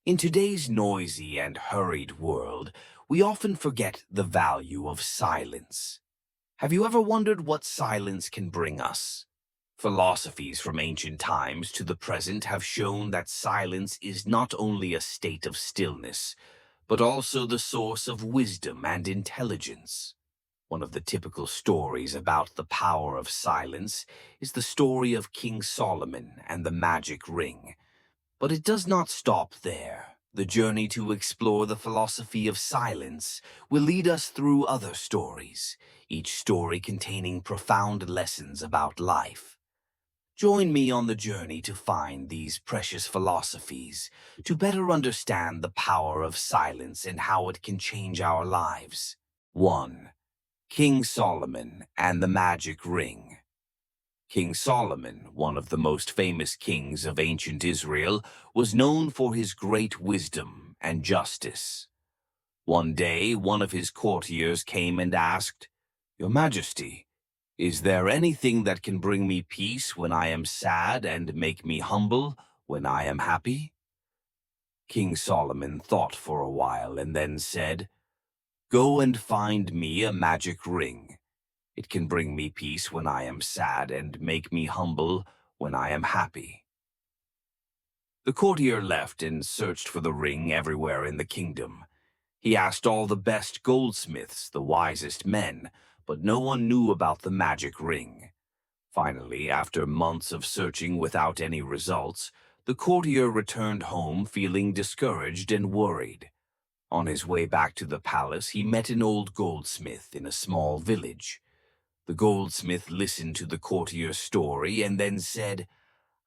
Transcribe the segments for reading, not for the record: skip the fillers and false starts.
In today's noisy and hurried world, we often forget the value of silence. Have you ever wondered what silence can bring us? Philosophies from ancient times to the present have shown that silence is not only a state of stillness, but also the source of wisdom and intelligence. One of the typical stories about the power of silence is the story of King Solomon and the magic ring. But it does not stop there. The journey to explore the philosophy of silence will lead us through other stories, each story containing profound lessons about life. Join me on the journey to find these precious philosophies, to better understand the power of silence and how it can change our lives. 1. King Solomon and the Magic Ring. King Solomon, one of the most famous kings of ancient Israel, was known for his great wisdom and justice. One day, one of his courtiers came and asked, "Your Majesty, is there anything that can bring me peace when I am sad and make me humble when I am happy?" King Solomon thought for a while and then said, "Go and find me a magic ring. It can bring me peace when I am sad and make me humble when I am happy." The courtier left and searched for the ring everywhere in the kingdom. He asked all the best goldsmiths, the wisest men, but no one knew about the magic ring. Finally, after months of searching without any results, the courtier returned home feeling discouraged and worried. On his way back to the palace, he met an old goldsmith in a small village. The goldsmith listened to the courtier's story and then said,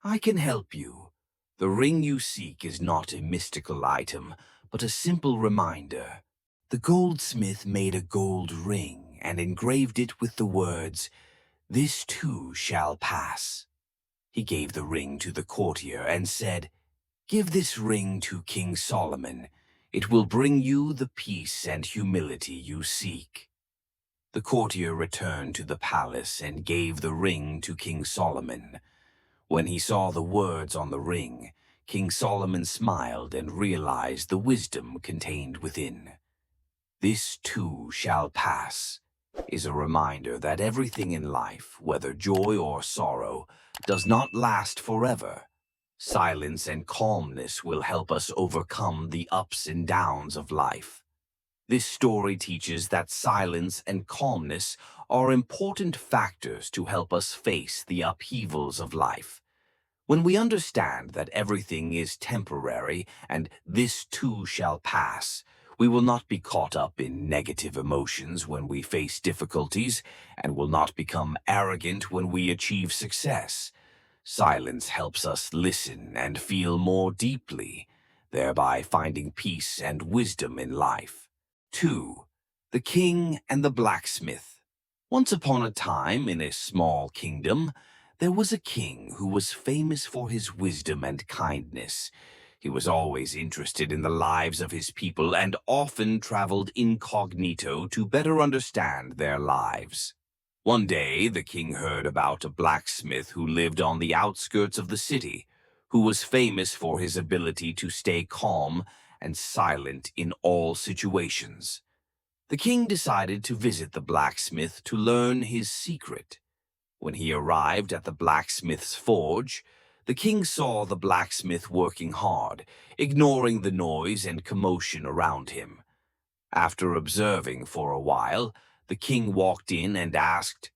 "I can help you. The ring you seek is not a mystical item, but a simple reminder." The goldsmith made a gold ring and engraved it with the words, "This too shall pass." He gave the ring to the courtier and said, "Give this ring to King Solomon. It will bring you the peace and humility you seek." The courtier returned to the palace and gave the ring to King Solomon. When he saw the words on the ring, King Solomon smiled and realized the wisdom contained within. "This too shall pass" is a reminder that everything in life, whether joy or sorrow, does not last forever. Silence and calmness will help us overcome the ups and downs of life. This story teaches that silence and calmness are important factors to help us face the upheavals of life. When we understand that everything is temporary and this too shall pass, we will not be caught up in negative emotions when we face difficulties and will not become arrogant when we achieve success. Silence helps us listen and feel more deeply, thereby finding peace and wisdom in life. 2. The King and the Blacksmith. Once upon a time, in a small kingdom, there was a king who was famous for his wisdom and kindness. He was always interested in the lives of his people and often traveled incognito to better understand their lives. One day, the king heard about a blacksmith who lived on the outskirts of the city, who was famous for his ability to stay calm and silent in all situations. The king decided to visit the blacksmith to learn his secret. When he arrived at the blacksmith's forge, the king saw the blacksmith working hard, ignoring the noise and commotion around him. After observing for a while, the king walked in and asked,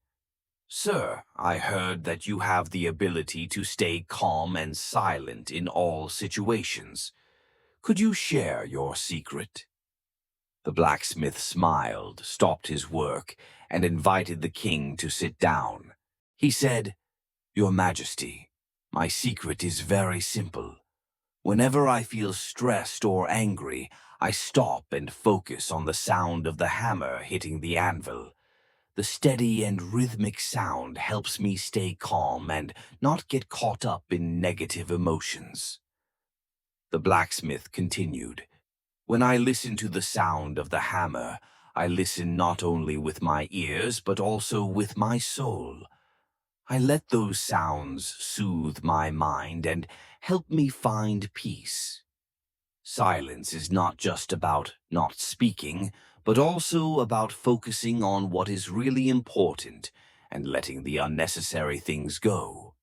"Sir, I heard that you have the ability to stay calm and silent in all situations. Could you share your secret?" The blacksmith smiled, stopped his work, and invited the king to sit down. He said, "Your Majesty, my secret is very simple. Whenever I feel stressed or angry, I stop and focus on the sound of the hammer hitting the anvil. The steady and rhythmic sound helps me stay calm and not get caught up in negative emotions." The blacksmith continued, "When I listen to the sound of the hammer, I listen not only with my ears but also with my soul. I let those sounds soothe my mind and help me find peace. Silence is not just about not speaking, but also about focusing on what is really important and letting the unnecessary things go.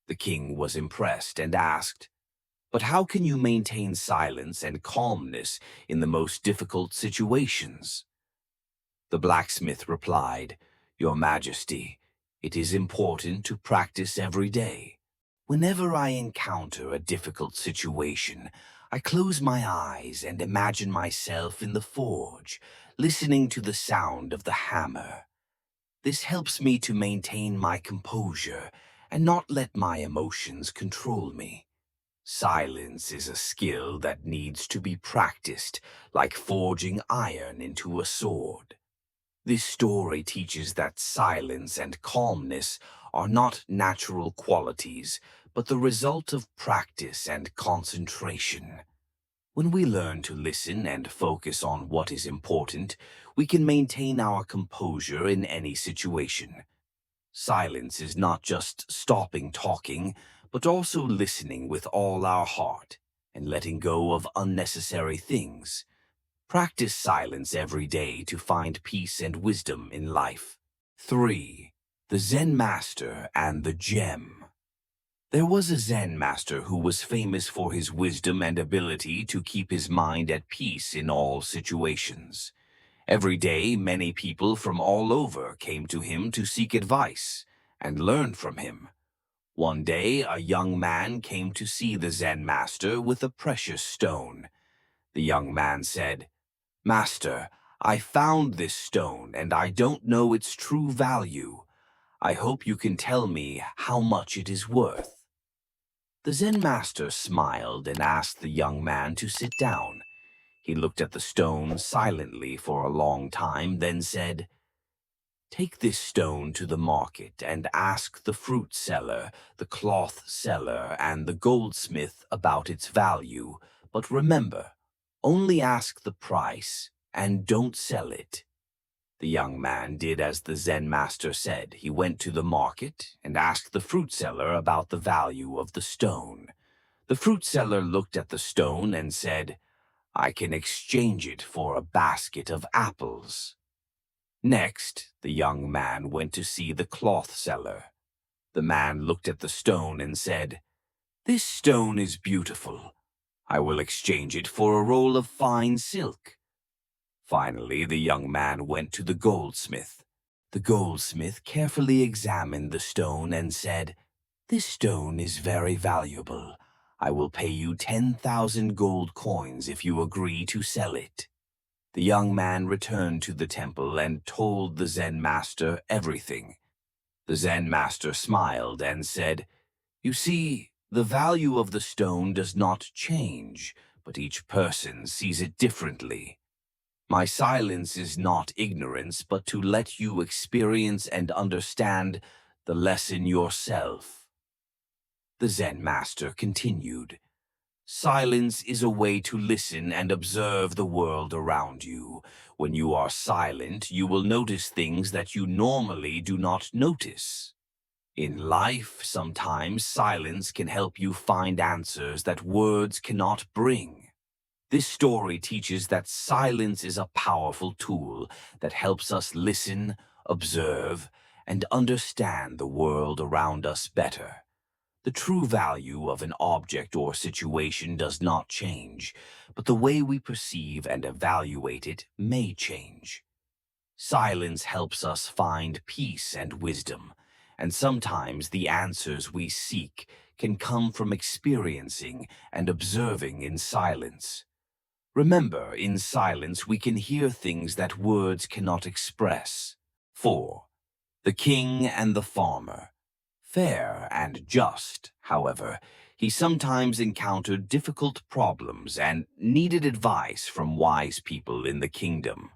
The king was impressed and asked, "But how can you maintain silence and calmness in the most difficult situations?" The blacksmith replied, "Your Majesty, it is important to practice every day. Whenever I encounter a difficult situation, I close my eyes and imagine myself in the forge, listening to the sound of the hammer. This helps me to maintain my composure and not let my emotions control me. Silence is a skill that needs to be practiced, like forging iron into a sword." This story teaches that silence and calmness are not natural qualities, but the result of practice and concentration. When we learn to listen and focus on what is important, we can maintain our composure in any situation. Silence is not just stopping talking, but also listening with all our heart and letting go of unnecessary things. Practice silence every day to find peace and wisdom in life. 3. The Zen Master and the Gem. There was a Zen master who was famous for his wisdom and ability to keep his mind at peace in all situations. Every day, many people from all over came to him to seek advice and learn from him. One day, a young man came to see the Zen master with a precious stone. The young man said, "Master, I found this stone and I don't know its true value. I hope you can tell me how much it is worth." The Zen master smiled and asked the young man to sit down. He looked at the stone silently for a long time, then said, "Take this stone to the market and ask the fruit seller, the cloth seller, and the goldsmith about its value. But remember, only ask the price and don't sell it." The young man did as the Zen master said. He went to the market and asked the fruit seller about the value of the stone. The fruit seller looked at the stone and said, "I can exchange it for a basket of apples." Next, the young man went to see the cloth seller. The man looked at the stone and said, "This stone is beautiful. I will exchange it for a roll of fine silk." Finally, the young man went to the goldsmith. The goldsmith carefully examined the stone and said, "This stone is very valuable. I will pay you 10,000 gold coins if you agree to sell it." The young man returned to the temple and told the Zen master everything. The Zen master smiled and said, "You see, the value of the stone does not change, but each person sees it differently. My silence is not ignorance, but to let you experience and understand the lesson yourself." The Zen master continued, "Silence is a way to listen and observe the world around you. When you are silent, you will notice things that you normally do not notice. In life, sometimes silence can help you find answers that words cannot bring. This story teaches that silence is a powerful tool that helps us listen, observe, and understand the world around us better. The true value of an object or situation does not change, but the way we perceive and evaluate it may change. Silence helps us find peace and wisdom, and sometimes the answers we seek can come from experiencing and observing in silence. Remember, in silence we can hear things that words cannot express. 4. The King and the Farmer. Fair and just, however, he sometimes encountered difficult problems and needed advice from wise people in the kingdom.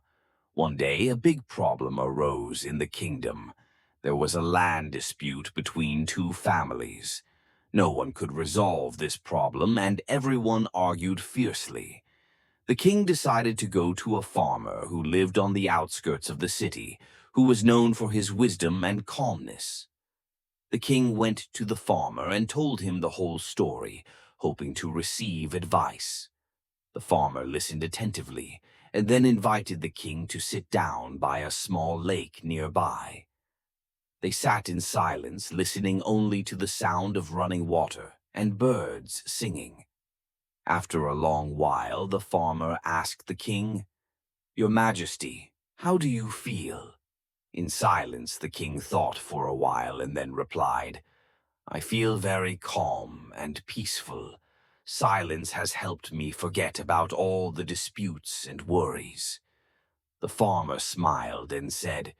One day, a big problem arose in the kingdom. There was a land dispute between two families. No one could resolve this problem, and everyone argued fiercely. The king decided to go to a farmer who lived on the outskirts of the city, who was known for his wisdom and calmness. The king went to the farmer and told him the whole story, hoping to receive advice. The farmer listened attentively and then invited the king to sit down by a small lake nearby. They sat in silence, listening only to the sound of running water and birds singing. After a long while, the farmer asked the king, "Your Majesty, how do you feel?" In silence, the king thought for a while and then replied, "I feel very calm and peaceful. Silence has helped me forget about all the disputes and worries." The farmer smiled and said,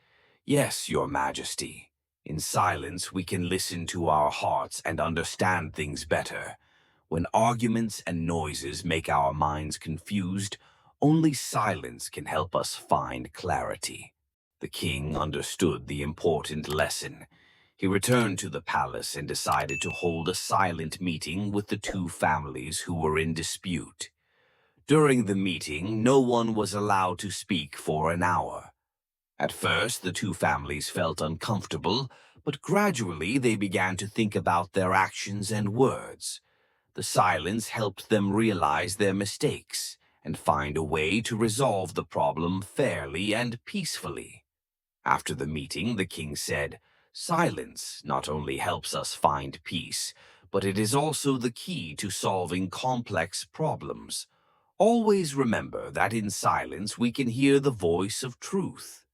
"Yes, Your Majesty. In silence, we can listen to our hearts and understand things better. When arguments and noises make our minds confused, only silence can help us find clarity." The king understood the important lesson. He returned to the palace and decided to hold a silent meeting with the two families who were in dispute. During the meeting, no one was allowed to speak for an hour. At first, the two families felt uncomfortable, but gradually they began to think about their actions and words. The silence helped them realize their mistakes and find a way to resolve the problem fairly and peacefully. After the meeting, the king said, "Silence not only helps us find peace, but it is also the key to solving complex problems. Always remember that in silence we can hear the voice of truth."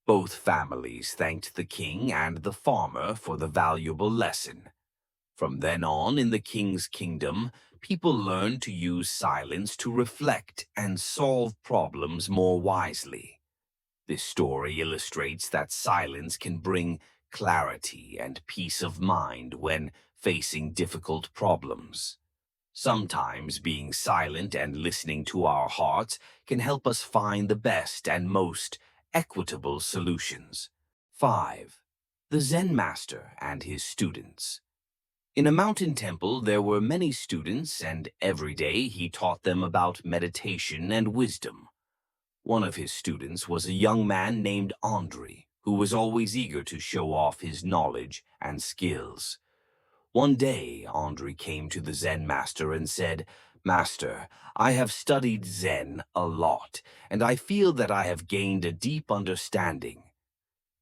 Both families thanked the king and the farmer for the valuable lesson. From then on, in the king's kingdom, people learned to use silence to reflect and solve problems more wisely. This story illustrates that silence can bring clarity and peace of mind when facing difficult problems. Sometimes being silent and listening to our hearts can help us find the best and most equitable solutions. 5. The Zen Master and his students. In a mountain temple, there were many students, and every day he taught them about meditation and wisdom. One of his students was a young man named Andre, who was always eager to show off his knowledge and skills. One day, Andre came to the Zen master and said, "Master, I have studied Zen a lot, and I feel that I have gained a deep understanding.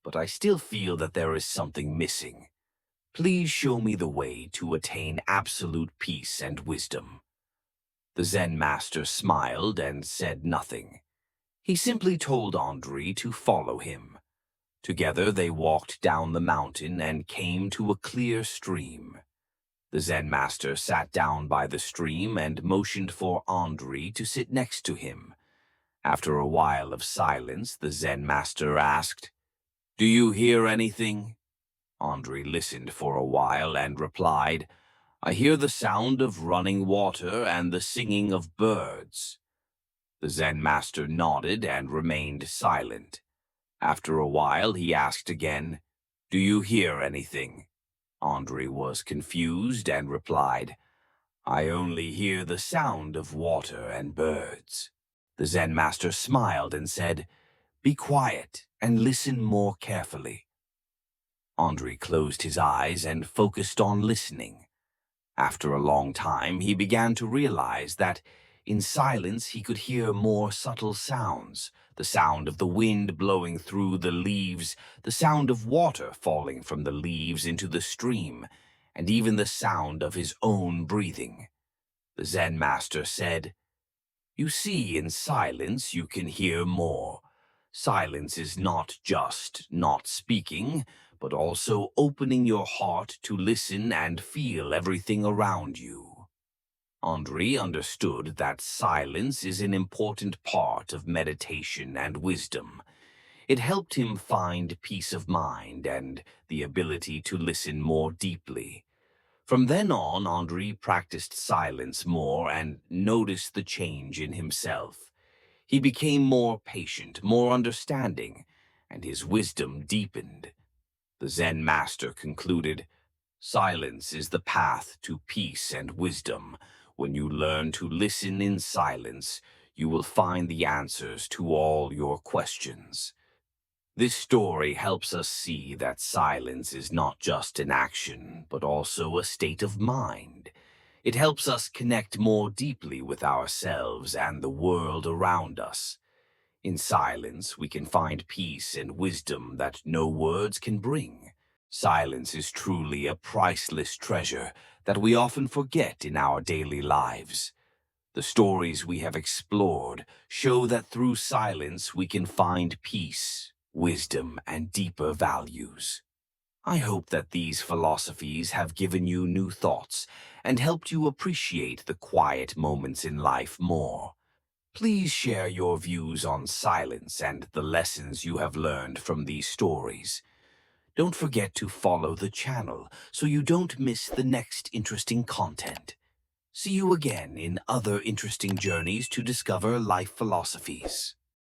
But I still feel that there is something missing. Please show me the way to attain absolute peace and wisdom." The Zen master smiled and said nothing. He simply told Andre to follow him. Together they walked down the mountain and came to a clear stream. The Zen master sat down by the stream and motioned for Andre to sit next to him. After a while of silence, the Zen master asked, "Do you hear anything?" Andre listened for a while and replied, "I hear the sound of running water and the singing of birds." The Zen master nodded and remained silent. After a while, he asked again, "Do you hear anything?" Andre was confused and replied, "I only hear the sound of water and birds." The Zen master smiled and said, "Be quiet and listen more carefully." Andre closed his eyes and focused on listening. After a long time, he began to realize that in silence he could hear more subtle sounds, the sound of the wind blowing through the leaves, the sound of water falling from the leaves into the stream, and even the sound of his own breathing. The Zen master said, "You see, in silence you can hear more. Silence is not just not speaking, but also opening your heart to listen and feel everything around you." Andre understood that silence is an important part of meditation and wisdom. It helped him find peace of mind and the ability to listen more deeply. From then on, Andre practiced silence more and noticed the change in himself. He became more patient, more understanding, and his wisdom deepened. The Zen master concluded, "Silence is the path to peace and wisdom. When you learn to listen in silence, you will find the answers to all your questions." This story helps us see that silence is not just an action, but also a state of mind. It helps us connect more deeply with ourselves and the world around us. In silence, we can find peace and wisdom that no words can bring. Silence is truly a priceless treasure that we often forget in our daily lives. The stories we have explored show that through silence we can find peace, wisdom, and deeper values. I hope that these philosophies have given you new thoughts and helped you appreciate the quiet moments in life more. Please share your views on silence and the lessons you have learned from these stories. Don't forget to follow the channel so you don't miss the next interesting content. See you again in other interesting journeys to discover life philosophies.